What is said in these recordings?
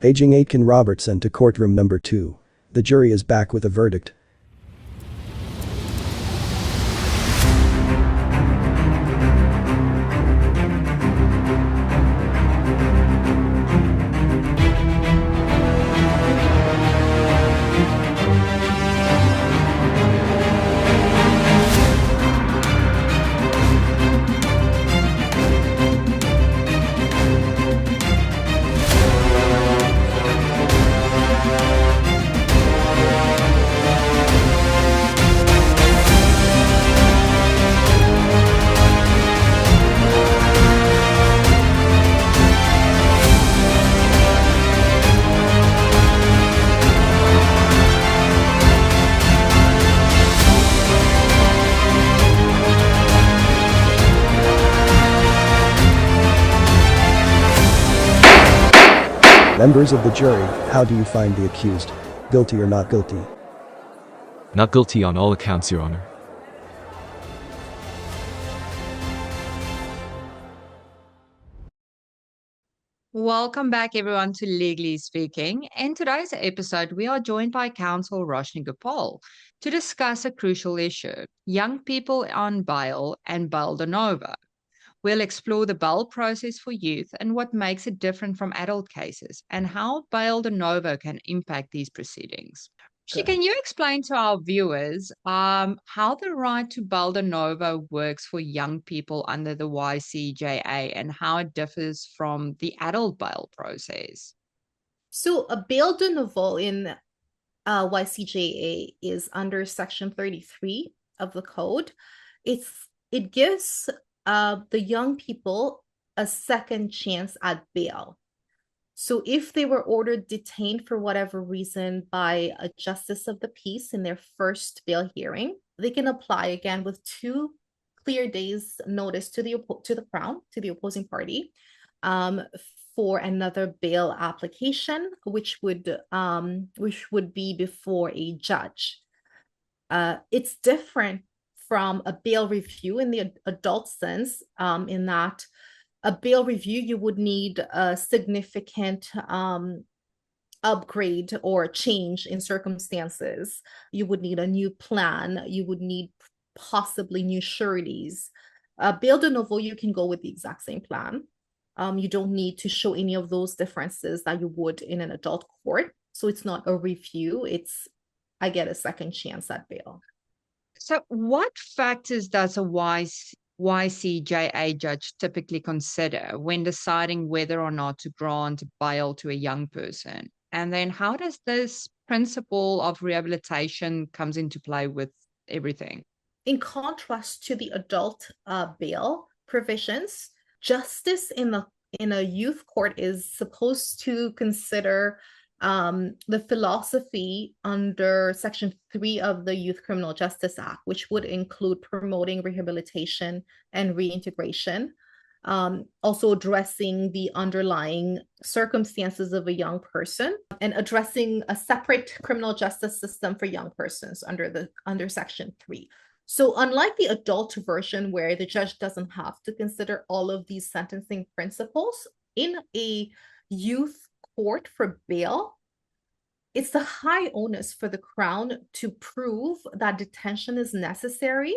Paging Aitken Robertson to courtroom number 2. The jury is back with a verdict. Members of the jury, how do you find the accused? Guilty or not guilty? Not guilty on all accounts, Your Honor. Welcome back, everyone, to Legally Speaking. In today's episode, we are joined by counsel Roshni Gopal to discuss a crucial issue: young people on bail and bail de novo. We'll explore the bail process for youth and what makes it different from adult cases, and how bail de novo can impact these proceedings. Can you explain to our viewers how the right to bail de novo works for young people under the YCJA and how it differs from the adult bail process? So a bail de novo in YCJA is under Section 33 of the code. It gives the young people a second chance at bail. So if they were ordered detained for whatever reason by a justice of the peace in their first bail hearing, they can apply again with 2 clear days notice to the Crown, to the opposing party, for another bail application, which would be before a judge. It's different from a bail review in the adult sense, in that a bail review, you would need a significant upgrade or change in circumstances. You would need a new plan. You would need possibly new sureties. Bail de novo, you can go with the exact same plan. You don't need to show any of those differences that you would in an adult court. So it's not a review. I get a second chance at bail. So what factors does a YCJA judge typically consider when deciding whether or not to grant bail to a young person? And then how does this principle of rehabilitation comes into play with everything? In contrast to the adult bail provisions, justice in a youth court is supposed to consider the philosophy under Section 3 of the Youth Criminal Justice Act, which would include promoting rehabilitation and reintegration, also addressing the underlying circumstances of a young person, and addressing a separate criminal justice system for young persons under Section 3. So unlike the adult version where the judge doesn't have to consider all of these sentencing principles, in a youth court for bail, it's the high onus for the Crown to prove that detention is necessary,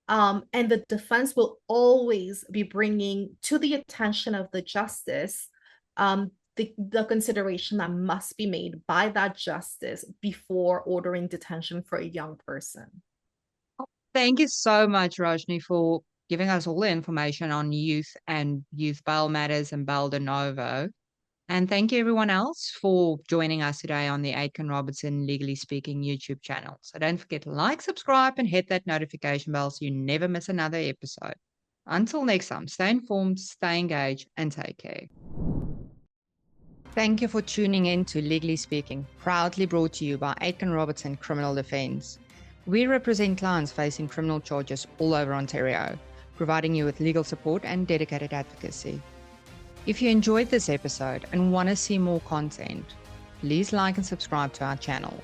and the defense will always be bringing to the attention of the justice the consideration that must be made by that justice before ordering detention for a young person. Thank you so much, Rajni, for giving us all the information on youth and youth bail matters and bail de novo. And thank you everyone else for joining us today on the Aitken Robertson Legally Speaking YouTube channel. So don't forget to like, subscribe, and hit that notification bell so you never miss another episode. Until next time, stay informed, stay engaged, and take care. Thank you for tuning in to Legally Speaking, proudly brought to you by Aitken Robertson Criminal Defence. We represent clients facing criminal charges all over Ontario, providing you with legal support and dedicated advocacy. If you enjoyed this episode and want to see more content, please like and subscribe to our channel.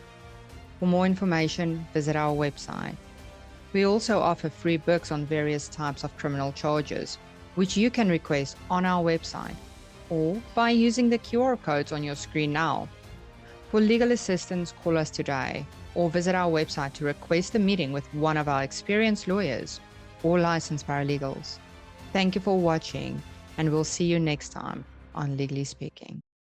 For more information, visit our website. We also offer free books on various types of criminal charges, which you can request on our website. or by using the QR codes on your screen now. For legal assistance, call us today or visit our website to request a meeting with one of our experienced lawyers or licensed paralegals. Thank you for watching, and we'll see you next time on Legally Speaking.